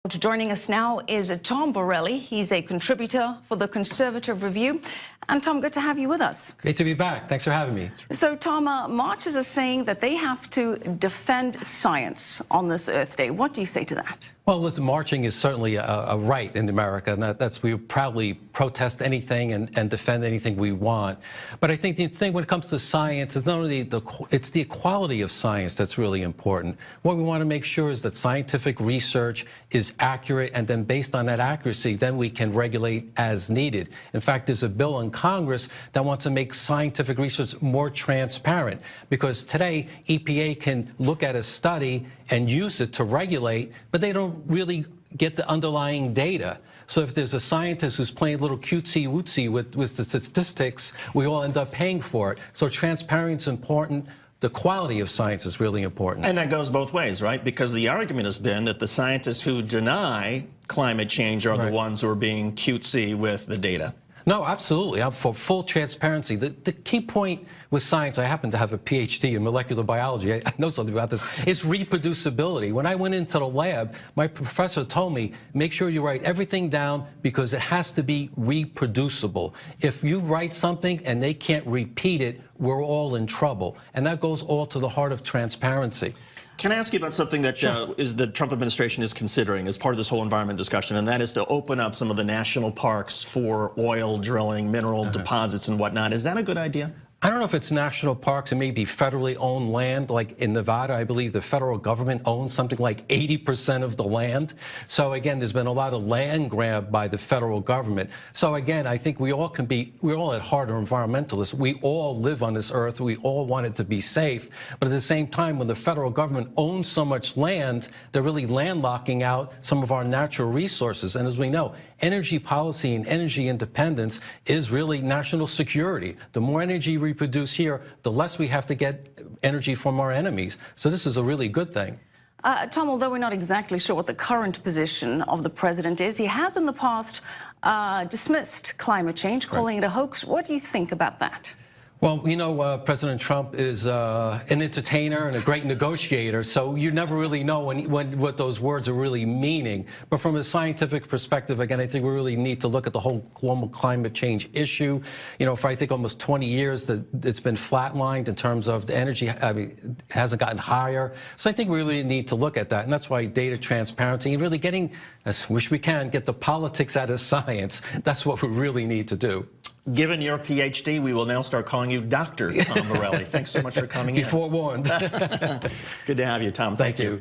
Joining us now is Tom Borelli. He's a contributor for the Conservative Review. And Tom, good to have you with us. Great to be back. Thanks for having me. So, Tom, marchers are saying that they have to defend science on this Earth Day. What do you say to that? Well, listen, marching is certainly a right in America, and we proudly protest anything and defend anything we want. But I think the thing when it comes to science is not only it's the equality of science that's really important. What we want to make sure is that scientific research is accurate, and then based on that accuracy, then we can regulate as needed. In fact, there's a bill in Congress that wants to make scientific research more transparent, because today EPA can look at a study and use it to regulate, but they don't really get the underlying data. So if there's a scientist who's playing a little cutesy-wootsy with the statistics, we all end up paying for it. So transparency is important. The quality of science is really important. And that goes both ways, right? Because the argument has been that the scientists who deny climate change are the ones who are being cutesy with the data. No, absolutely. I'm for full transparency. The key point with science, I happen to have a Ph.D. in molecular biology. I know something about this. It's reproducibility. When I went into the lab, my professor told me, make sure you write everything down because it has to be reproducible. If you write something and they can't repeat it, we're all in trouble. And that goes all to the heart of transparency. Can I ask you about something that the Trump administration is considering as part of this whole environment discussion, and that is to open up some of the national parks for oil drilling, mineral deposits and whatnot. Is that a good idea? I don't know if it's national parks. It may be federally owned land. Like in Nevada, I believe the federal government owns something like 80% of the land. So again, there's been a lot of land grab by the federal government. So again, I think we're all at heart are environmentalists. We all live on this earth. We all want it to be safe. But at the same time, when the federal government owns so much land, they're really landlocking out some of our natural resources. And as we know, energy policy and energy independence is really national security. The more energy we produce here, the less we have to get energy from our enemies. So this is a really good thing. Tom, although we're not exactly sure what the current position of the president is, he has in the past dismissed climate change, calling it a hoax. What do you think about that? Well, you know, President Trump is an entertainer and a great negotiator, so you never really know what those words are really meaning. But from a scientific perspective, again, I think we really need to look at the whole global climate change issue. You know, for I think almost 20 years that it's been flatlined in terms of the energy, it hasn't gotten higher. So I think we really need to look at that, and that's why data transparency and really getting, I wish we can, get the politics out of science. That's what we really need to do. Given your Ph.D., we will now start calling you Dr. Tom Borelli. Thanks so much for coming in. Be forewarned. Good to have you, Tom. Thank you.